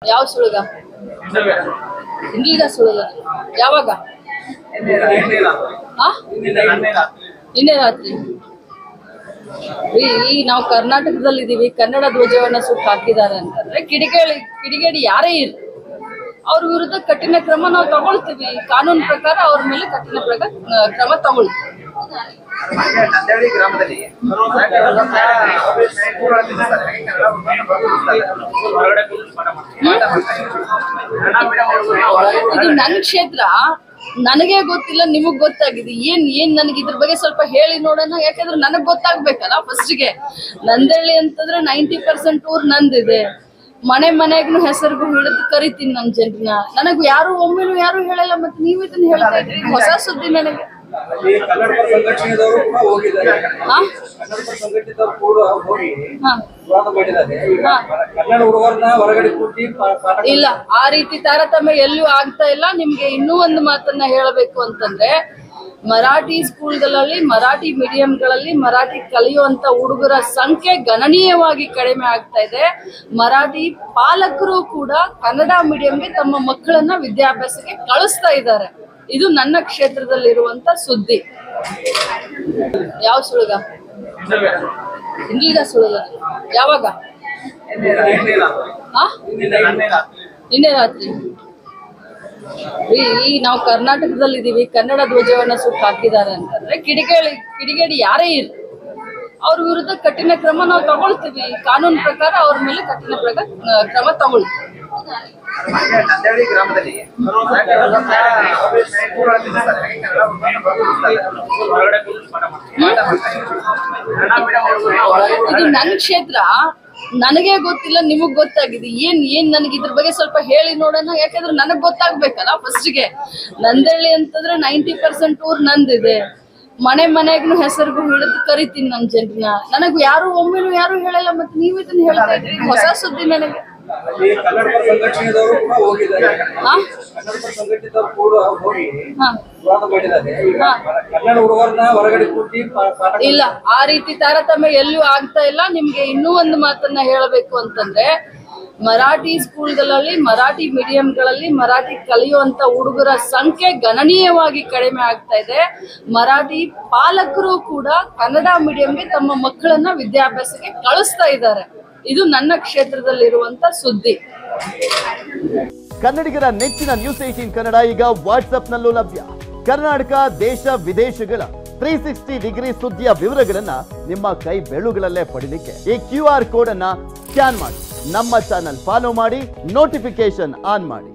ಯಾವ ಸುಳುಗ ಇಂಗ್ಲಿಗ ಸುಳುಗ ಯಾವಾಗ ನಿನ್ನೆ ರಾತ್ರಿ ನಾವು ಕರ್ನಾಟಕದಲ್ಲಿ ಇದೀವಿ. ಕನ್ನಡ ಧ್ವಜವನ್ನ ಸುಟ್ಟು ಹಾಕಿದ್ದಾರೆ ಅಂತಂದ್ರೆ ಕಿಡಿಗೇಡಿ ಯಾರೇ ಇರಲಿ ಅವ್ರ ವಿರುದ್ಧ ಕಠಿಣ ಕ್ರಮ ನಾವು ತಗೊಳ್ತೀವಿ. ಕಾನೂನು ಪ್ರಕಾರ ಅವ್ರ ಮೇಲೆ ಕಠಿಣ ಕ್ರಮ ತಗೊಳ್ತೀವಿ. ಇದು ನನ್ನ ಕ್ಷೇತ್ರ, ನನಗೆ ಗೊತ್ತಿಲ್ಲ, ನಿಮಗ್ ಗೊತ್ತಾಗಿದೆ. ಏನ್ ನನಗೆ ಇದ್ರ ಬಗ್ಗೆ ಸ್ವಲ್ಪ ಹೇಳಿ ನೋಡೋಣ. ಯಾಕಂದ್ರೆ ನನಗ್ ಗೊತ್ತಾಗ್ಬೇಕಲ್ಲ ಫಸ್ಟ್ಗೆ. ನಂದಳ್ಳಿ ಅಂತಂದ್ರೆ 90% ಊರ್ ನಂದಿದೆ. ಮನೆಗೂ ಹೆಸರಿಗೂ ಹಿಡಿದು ಕರಿತೀನಿ ನಮ್ ಜನರನ್ನ. ನನಗೂ ಯಾರು ಒಮ್ಮೆನೂ ಯಾರು ಹೇಳಲ್ಲ. ಮತ್ತೆ ನೀವ್ ಇದನ್ನ ಹೇಳ್ತಾ ಇದ್ರಿ, ಹೊಸ ಸುದ್ದಿ ನನಗೆ. ಇಲ್ಲ, ಆ ರೀತಿ ತಾರತಮ್ಯ ಎಲ್ಲೂ ಆಗ್ತಾ ಇಲ್ಲ. ನಿಮ್ಗೆ ಇನ್ನೂ ಒಂದು ಮಾತನ್ನ ಹೇಳಬೇಕು ಅಂತಂದ್ರೆ, ಮರಾಠಿ ಸ್ಕೂಲ್ಗಳಲ್ಲಿ, ಮರಾಠಿ ಮೀಡಿಯಂಗಳಲ್ಲಿ ಮರಾಠಿ ಕಲಿಯುವಂತ ಹುಡುಗರ ಸಂಖ್ಯೆ ಗಣನೀಯವಾಗಿ ಕಡಿಮೆ ಆಗ್ತಾ ಇದೆ. ಮರಾಠಿ ಪಾಲಕರು ಕೂಡ ಕನ್ನಡ ಮೀಡಿಯಂಗೆ ತಮ್ಮ ಮಕ್ಕಳನ್ನ ವಿದ್ಯಾಭ್ಯಾಸಕ್ಕೆ ಕಳಿಸ್ತಾ ಇದ್ದಾರೆ. ಇದು ನನ್ನ ಕ್ಷೇತ್ರದಲ್ಲಿರುವಂತ ಸುದ್ದಿ. ಯಾವ ಸುಳುಗ ಇಂಗ್ಲಿಗ ಸುಳುಗ ಯಾವಾಗ ನಿನ್ನೆ ರಾತ್ರಿ ನಾವು ಕರ್ನಾಟಕದಲ್ಲಿ ಇದೀವಿ. ಕನ್ನಡ ಧ್ವಜವನ್ನ ಸುಟ್ಟು ಹಾಕಿದ್ದಾರೆ ಅಂತಂದ್ರೆ ಕಿಡಿಗೇಡಿ ಯಾರೇ ಇರಲಿ ಅವ್ರ ವಿರುದ್ಧ ಕಠಿಣ ಕ್ರಮ ನಾವು ತಗೊಳ್ತೀವಿ. ಕಾನೂನು ಪ್ರಕಾರ ಅವ್ರ ಮೇಲೆ ಕಠಿಣ ಕ್ರಮ ತಗೊಳ್ತೀವಿ. ಇದು ನನ್ನ ಕ್ಷೇತ್ರ, ನನಗೆ ಗೊತ್ತಿಲ್ಲ, ನಿಮಗ್ ಗೊತ್ತಾಗಿದೆ. ಏನ್ ನನಗೆ ಇದ್ರ ಬಗ್ಗೆ ಸ್ವಲ್ಪ ಹೇಳಿ ನೋಡೋಣ. ಯಾಕಂದ್ರೆ ನನಗ್ ಗೊತ್ತಾಗ್ಬೇಕಲ್ಲ ಫಸ್ಟ್ಗೆ. ನಂದಳ್ಳಿ ಅಂತಂದ್ರೆ 90% ಊರ್ ನಂದಿದೆ. ಮನೆಗೂ ಹೆಸರಿಗೂ ಹಿಡಿದು ಕರಿತೀನಿ ನಮ್ ಜನರನ್ನ. ನನಗೂ ಯಾರು ಒಮ್ಮೆನೂ ಯಾರು ಹೇಳಲ್ಲ. ಮತ್ತೆ ನೀವ್ ಇದನ್ನ ಹೇಳ್ತಾ ಇದ್ರಿ, ಹೊಸ ಸುದ್ದಿ ನನಗೆ. ಇಲ್ಲ, ಆ ರೀತಿ ತಾರತಮ್ಯ ಎಲ್ಲೂ ಆಗ್ತಾ ಇಲ್ಲ. ನಿಮ್ಗೆ ಇನ್ನೂ ಒಂದು ಮಾತನ್ನ ಹೇಳಬೇಕು ಅಂತಂದ್ರೆ, ಮರಾಠಿ ಸ್ಕೂಲ್ಗಳಲ್ಲಿ, ಮರಾಠಿ ಮೀಡಿಯಂಗಳಲ್ಲಿ ಮರಾಠಿ ಕಲಿಯುವಂತ ಹುಡುಗರ ಸಂಖ್ಯೆ ಗಣನೀಯವಾಗಿ ಕಡಿಮೆ ಆಗ್ತಾ ಇದೆ. ಮರಾಠಿ ಪಾಲಕರು ಕೂಡ ಕನ್ನಡ ಮೀಡಿಯಂಗೆ ತಮ್ಮ ಮಕ್ಕಳನ್ನ ವಿದ್ಯಾಭ್ಯಾಸಕ್ಕೆ ಕಳಿಸ್ತಾ ಇದ್ದಾರೆ. ಇದು ನನ್ನ ಕ್ಷೇತ್ರದಲ್ಲಿರುವಂತ ಸುದ್ದಿ. ಕನ್ನಡಿಗರ ನೆಚ್ಚಿನ ನ್ಯೂಸ್ 18 ಕನ್ನಡ ಈಗ ವಾಟ್ಸ್ಆಪ್ ನಲ್ಲೂ ಲಭ್ಯ. ಕರ್ನಾಟಕ, ದೇಶ ವಿದೇಶಗಳ 360 ಡಿಗ್ರಿ ಸುದ್ದಿಯ ವಿವರಗಳನ್ನ ನಿಮ್ಮ ಕೈ ಬೆರಳುಗಳಲ್ಲೇ ಪಡಿಲಿಕ್ಕೆ ಈ QR ಕೋಡ್ ಅನ್ನ ಸ್ಕ್ಯಾನ್ ಮಾಡಿ, ನಮ್ಮ ಚಾನಲ್ ಫಾಲೋ ಮಾಡಿ, ನೋಟಿಫಿಕೇಶನ್ ಆನ್ ಮಾಡಿ.